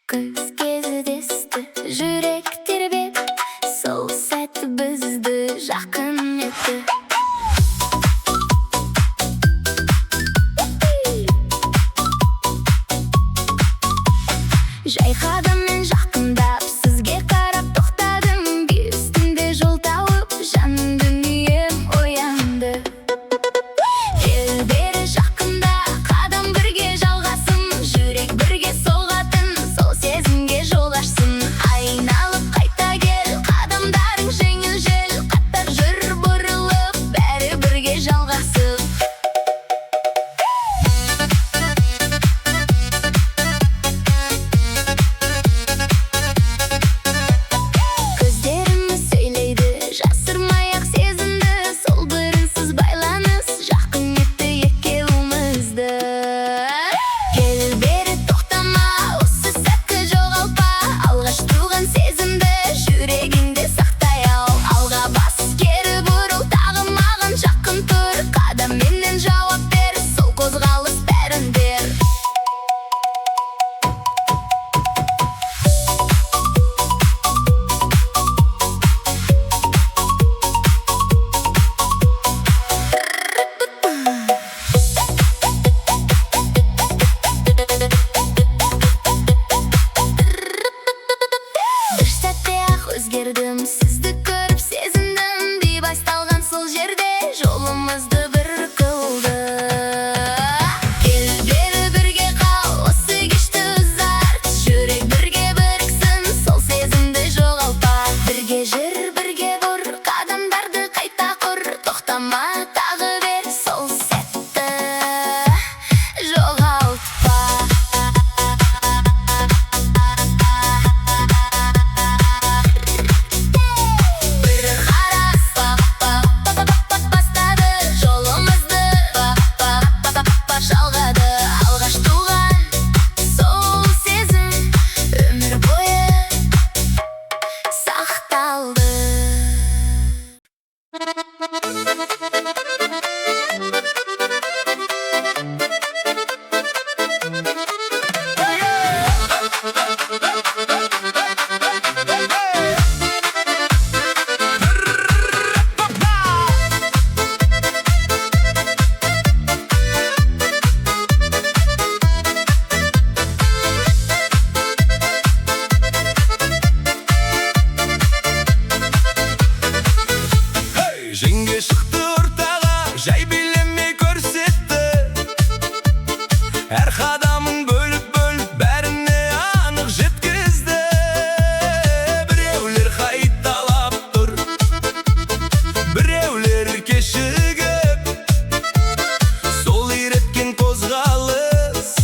Kız кездесті, жүрек тербеп, сол сәт бізді жақын етті. Жайқадыммен жақындап, сізге қарап тоқтадым. Бүй үстінде жол тауып, жан дүнием оянды. Ел бері жақында, қадам бірге жалғасын, жүрек бірге соғатын, сол сезімге жол ашсын. Айналып қайта кел, қадамдарың жеңіл жел, қаттар жүр бұрылып, бәрі бірге жалғасып. Көздеріміз сөйлейді, жасырмай-ақ сезімді, сол бірінсіз байланыс жақын етті екеумізді. Кел бері тоқтама, осы сәтті жоғалтпа, алғаш туған сезімді жүрегіңде сақтай ал. Алға бас, кері бұрыл, тағы маған жақын тұр, қадамменен жауап бер, сол қозғалыс бәрін бер. Бір сәтте-ақ өзгердім, сізді көріп сезіндім, дей басталған сол жерде жолымызды бір қылды. Кел бері бірге қал, осы кешті ұзарт, жүрек бірге біріксін, сол сезімді жоғалтпа. Бірге жүр, бірге бұр, қадамдарды қайта құр, тоқтама, тағы бер, сол сәтті жоғалтпа. Бір қарас бастады жолымызды, жалғады. Алғаш туған сол сезім өмір бойы сақталды. Жеңге шықты ортаға, жай билемей көрсетті. Әр қадамын бөліп-бөліп, бәріне анық жеткізді. Біреулер қайталап тұр, біреулер кешігіп, сол үйреткен қозғалыс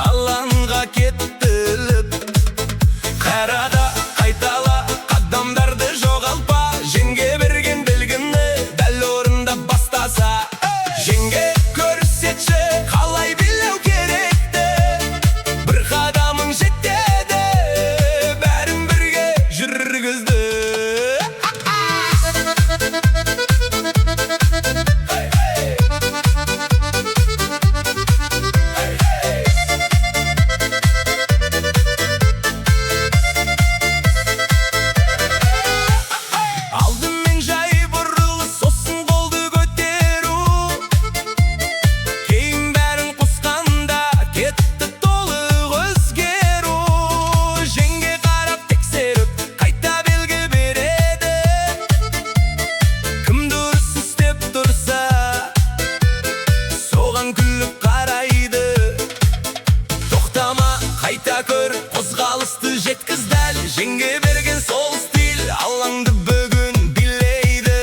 алаңға кеттіліп. Қарада қайтала, қадамдарды жоғалтпа, жеңге берген белгіні дәл орында бастаса. Жеңге көрсетші, қалай билеу керекті, бір қадамың жетеді, бәрін бірге жүргізді. Алдымен жай бұрыл, сосын қолды көтеру, кейін бәрін қосқанда кетті толық өзгеру. Жеңге қарап тексеріп, қайта белгі береді, кім дұрыс істеп тұрса, соған күліп қарайды. Тоқтама, қайта көр, қозғалысты жеткіз дәл, жеңге берген сол стиль алаңды бүгін билейді.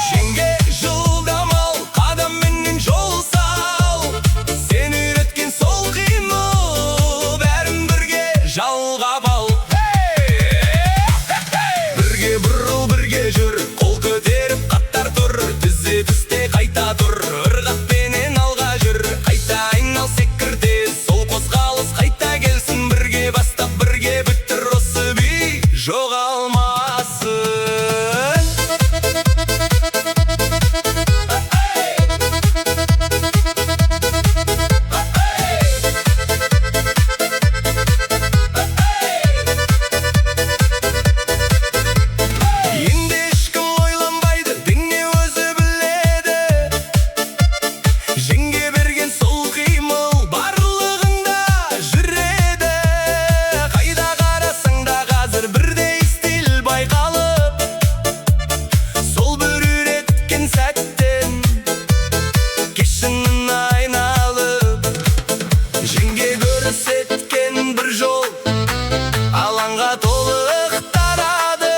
Жеңге жылдамал, қадамменен жол сал, сен үйреткен сол қимыл, бәрін бірге жалғап ал. Бірге бұрыл, бірге жүр, қол көтеріп қаттар тұр, тізе түсте қайта тұр, ырғақпенен алға жүр, қайта айнал секір тез, сол қозғалыс қайта келсін, бірге бастап бірге біттір осы би. бізге көрсеткен бір жол, алаңға толық тарады.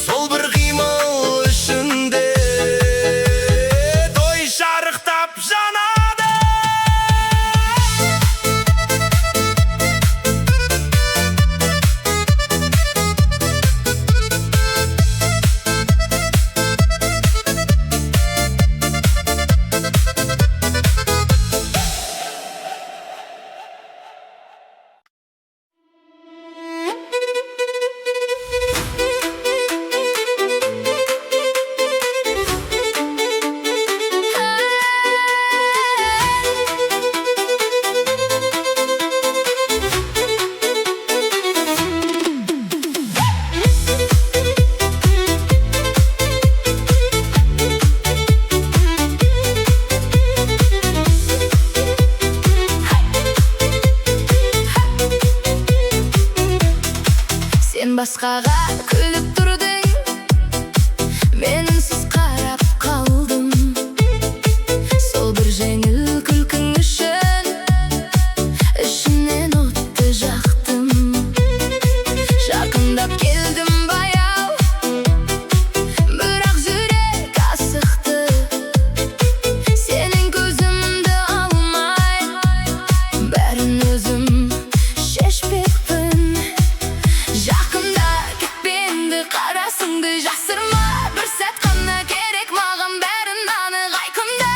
Сол бір қимыл үшінде той шарықтап жанады. Сен басқаға күліп тұрдың, мен үнсіз қарап қалдым. Сол бір жеңіл күлкің үшін ішінен отты жақтым. Жақындап келдім баяу, бірақ жүрек асықты. Сенің көзімді алмай, бәрін өзім шешпекпін. Жақында кетпенді, қарасыңды жасырма. Бір сәт қана керек маған, бәрін анық айқында.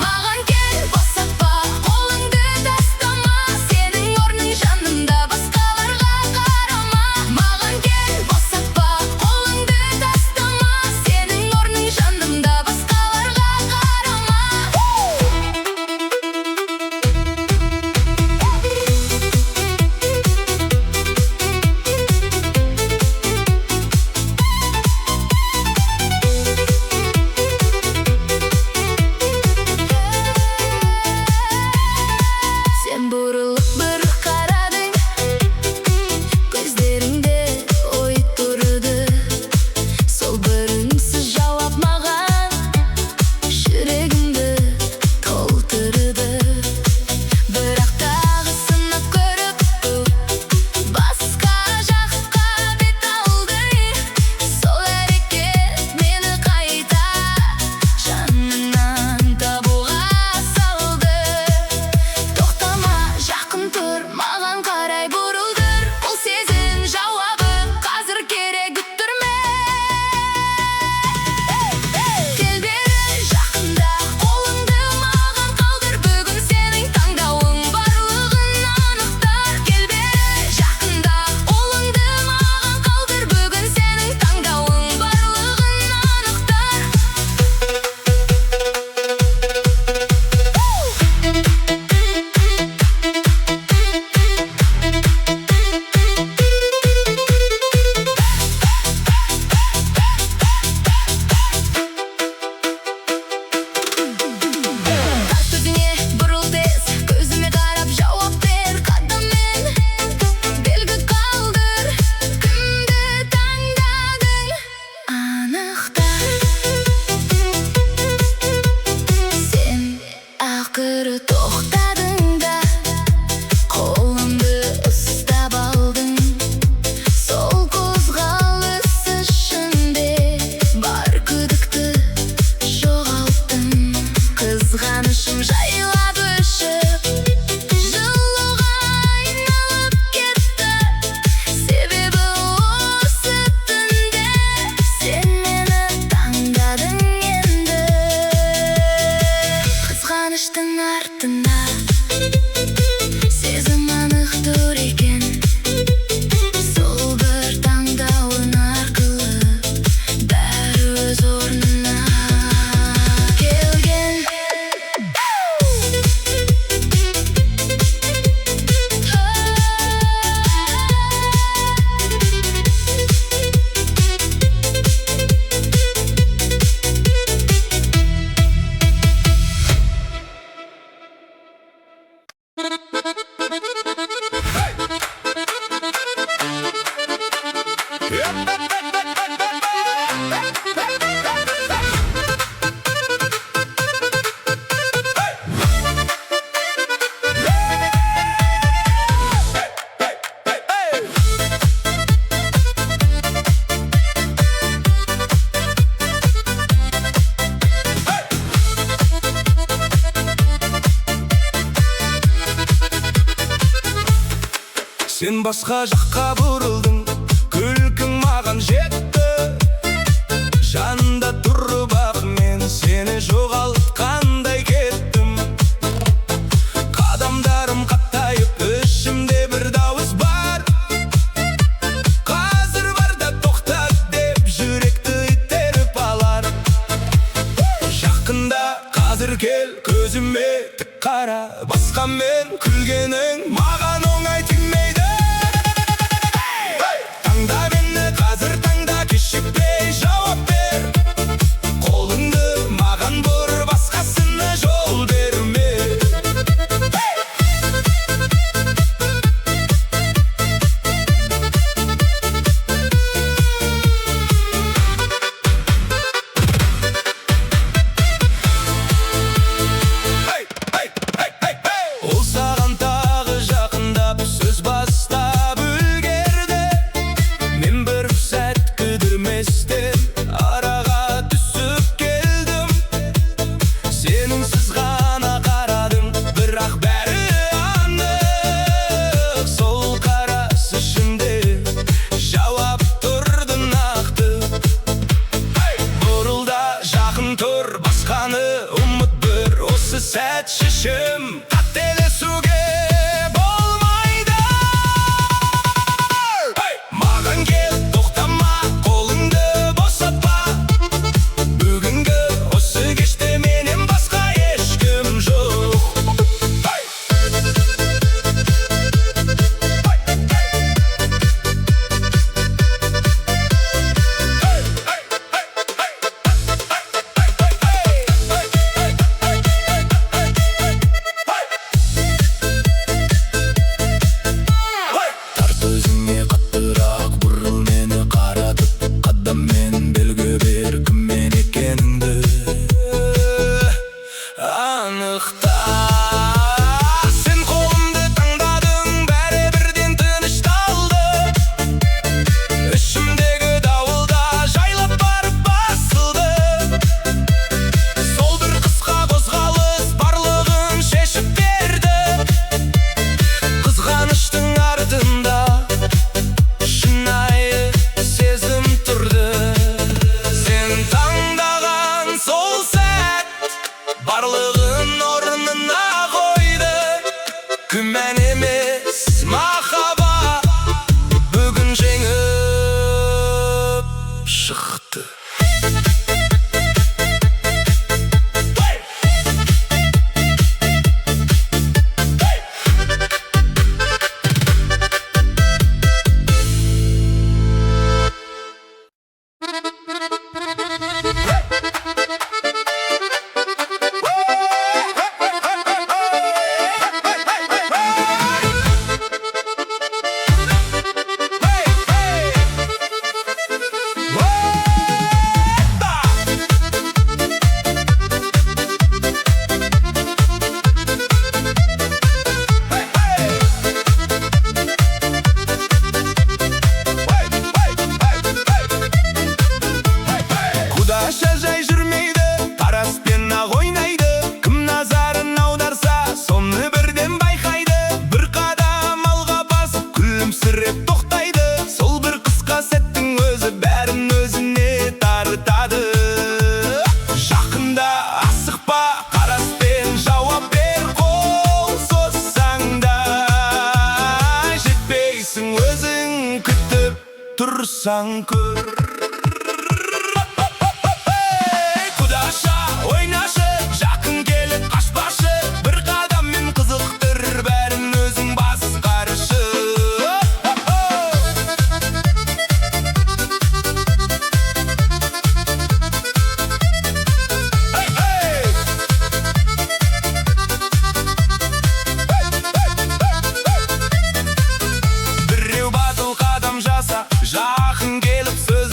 Маған кел, босатпа, қолыңды тастама. Сенің орның жанымда, басқаларға қарама. Маған кел, босатпа, қолыңды тастама. Сенің орның жанымда, басқаларға қарама. Сен бұрылып бір қарадың, көздеріңде ой тұрды. Сол бір үнсіз жауап маған жүрегімді толтырды. Бірақ тағы сынап көріп, басқа жаққа бет алдың. Сол әрекет мені қайта жанынан табуға салды. Тоқтама, жақын тұр, маған қарай бұрылдыр. Бұл сезім жауабы қазір керек, күттірме. Кел бері жақында, қолыңды маған қалдыр. Бүгін сенің таңдауың барлығын анықтар. Кел бері жақында, қолыңды маған қалдыр. Бүгін сенің таңдауың барлығын анықтар. Тарт өзіңе, бұрыл тез, көзіме қарап жауап бер. Қадаммен белгі қалдыр, кімді таңдадың, анықта. Сен ақыры тоқтадың да, қолымды ұстап алдың. Сол қозғалыс ішінде бар күдікті жоғалттым. Қызғанышым жайлап өшіп, жылуға айналып кетті. Себебі осы түнде сен мені таңдадың енді. Қызғаныштың артында сезім анық тұр екен. Сол бір таңдауың арқылы бәрі өз орнына келген. Сен басқа жаққа бұрылдың, күлкің маған жетті. Жанында тұрып ақ мен сені жоғалтқандай кеттім. Қадамдарым қаттайып, ішімде бір дауыс бар. Қазір барда тоқтат деп жүректі итеріп алар. Жақында қазір кел, көзіме тік қара. Басқамен күлгенің маған оңай тимейді. Таңда мені қазір, таңда кешікпей жауап бер. Қолыңды маған бұр, басқасына жол берме. Ол саған тағы жақындап сөз бастап үлгерді. Мен бір сәт кідірместен араға түсіп келдім. Сеніңсіз ғана қарадым, бірақ бәрі анық. Сол қарас ішімде жауап тұрды нақты. Бұрыл да жақын тұр, басқаны ұмыт бір. Осы сәт шешім, қателесуге болмайды. Маған кел, тоқтама, қолыңды босатпа. Бүгінгі осы кеште менен басқа ешкім жоқ. Тарт өзіңе қаттырақ, бұрыл мені қаратып. Қадаммен белгі бер, кім мен екеніңді анықта. Сен қолымды таңдадың, бәрі бірден тынышталды. Ішімдегі дауылда жайлап барып басылды. Сол бір қысқа қозғалыс барлығын шешіп берді. Қызғаныштың артында шынайы сезім тұрды. Сен таңдаған сол сәт барлығын орнына қойды. Күмән емес махаббат бүгін жеңіп шықты. Құдаша жай жүрмейді, тараспен ақ ойнайды. Кім назарын аударса, соны бірден байқайды. Бір қадам алға басып, күлімсіреп тоқтайды. Сол бір қысқа сәттің өзі бәрін өзіне тартады. Жақында асықпа, қараспен жауап бер. Қол созсаң да жетпейсің, өзің күтіп тұрсаң көр. Құдаша ойнашы, жақын келіп қашпашы. Бір қадаммен қызықтыр, бәрін өзің басқаршы. Біреу батыл қадам жаса, жақын келіп сөз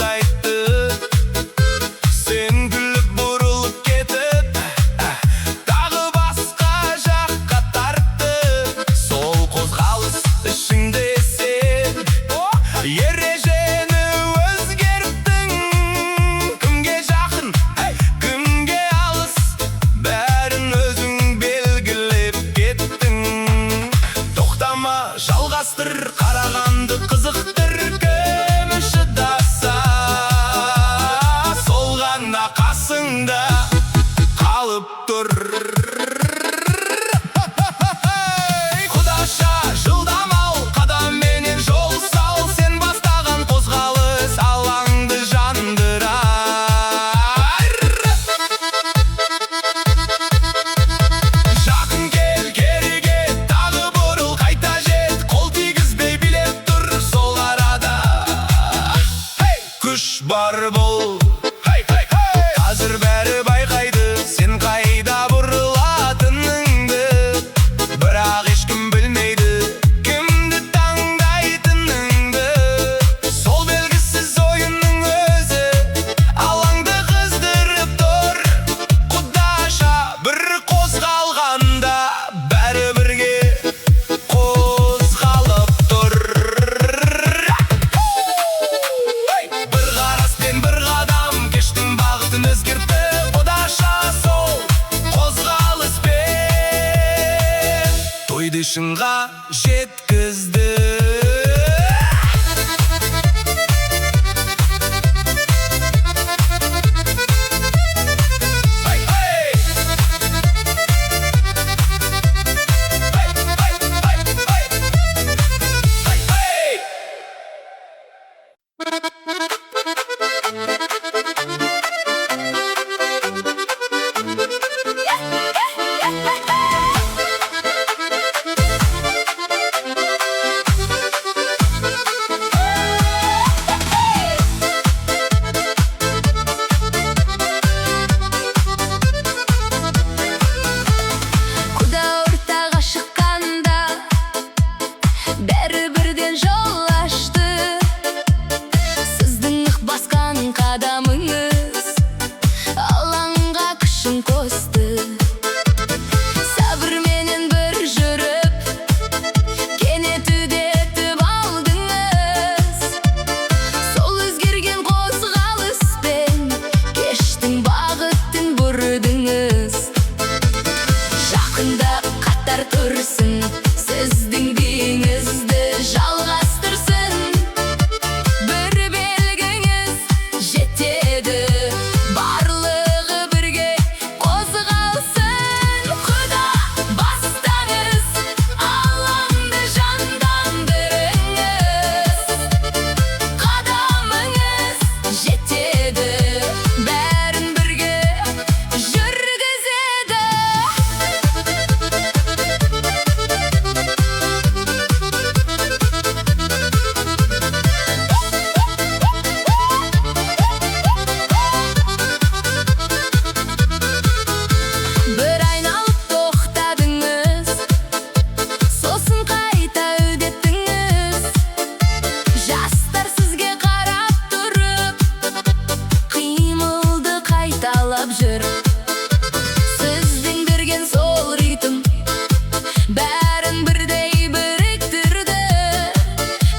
ойды шыңға жеткізді. Бірден жол ашты, сіздің ық басқан қадамыңыз алаңға күшін қосты. Сабырменен бір жүріп, кенет үдетіп алдыңыз. Сол өзгерген қозғалыспен кештің бағыттың бұрдыңыз. Жақында қатар тұрсын, сіздің биіңізді жалғастырсын. Бір белгіңіз жетеді, барлығы бірге қозғалсын. Құда бастаңыз, алаңды жандандырыңыз. Қадамыңыз жетеді, бәрін бірге жүргізеді. Бір айналып тоқтадыңыз, сосын қайта үдеттіңіз. Жастар сізге қарап тұрып, қимылды қайталап жүр. Сіздің берген сол ритм бәрін бірдей біріктірді.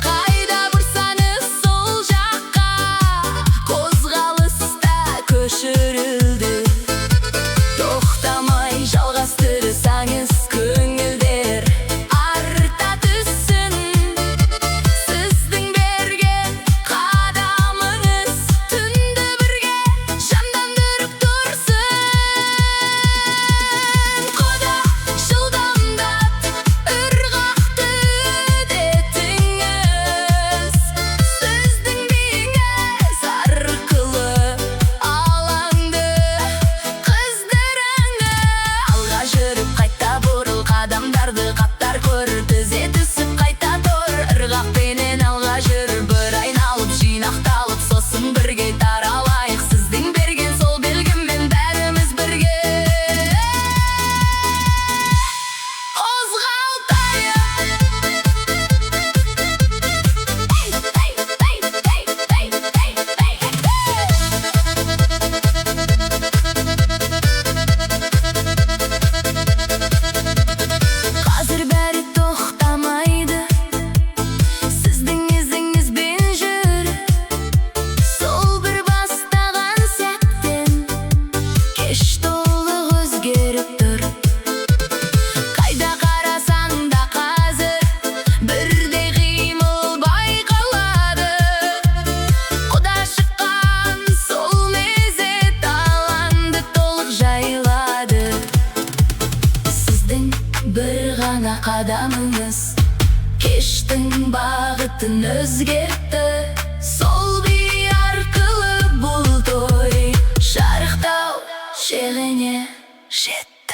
Қайда бұрсаңыз сол жаққа қозғалыста көшірілді. Тоқтамай жалғастырсаңыз көңілдер арта түссін. Сіздің берген қадамыңыз түнді бірге жандандырып тұрсын. Құда жылдамдап ырғақты үдетіңіз. Сіздің биіңіз арқылы алаңды қыздырыңыз. Алға жүріп қайта бұрыл, қадамдарды қаптар көр. Тізе түсіп қайта тұр, ырғақпенен алға жүр. Бір айналып жинақталып, сосын бірге таралайық. Сіздің берген сол белгімен бәріміз бірге қазір бәрі тоқтамайды, сіздің ізіңізбен жүр. Сол бір бастаған сәттен кеш толық өзгеріп тұр. Қайда қарасаң да қазір бірдей қимыл байқалады. Құда шыққан сол мезет алаңды толық жайлады. Сіздің бір ғана қадамыңыз кештің бағытын өзгертті. Сол би арқылы бұл той шарықтау шегіне жетті.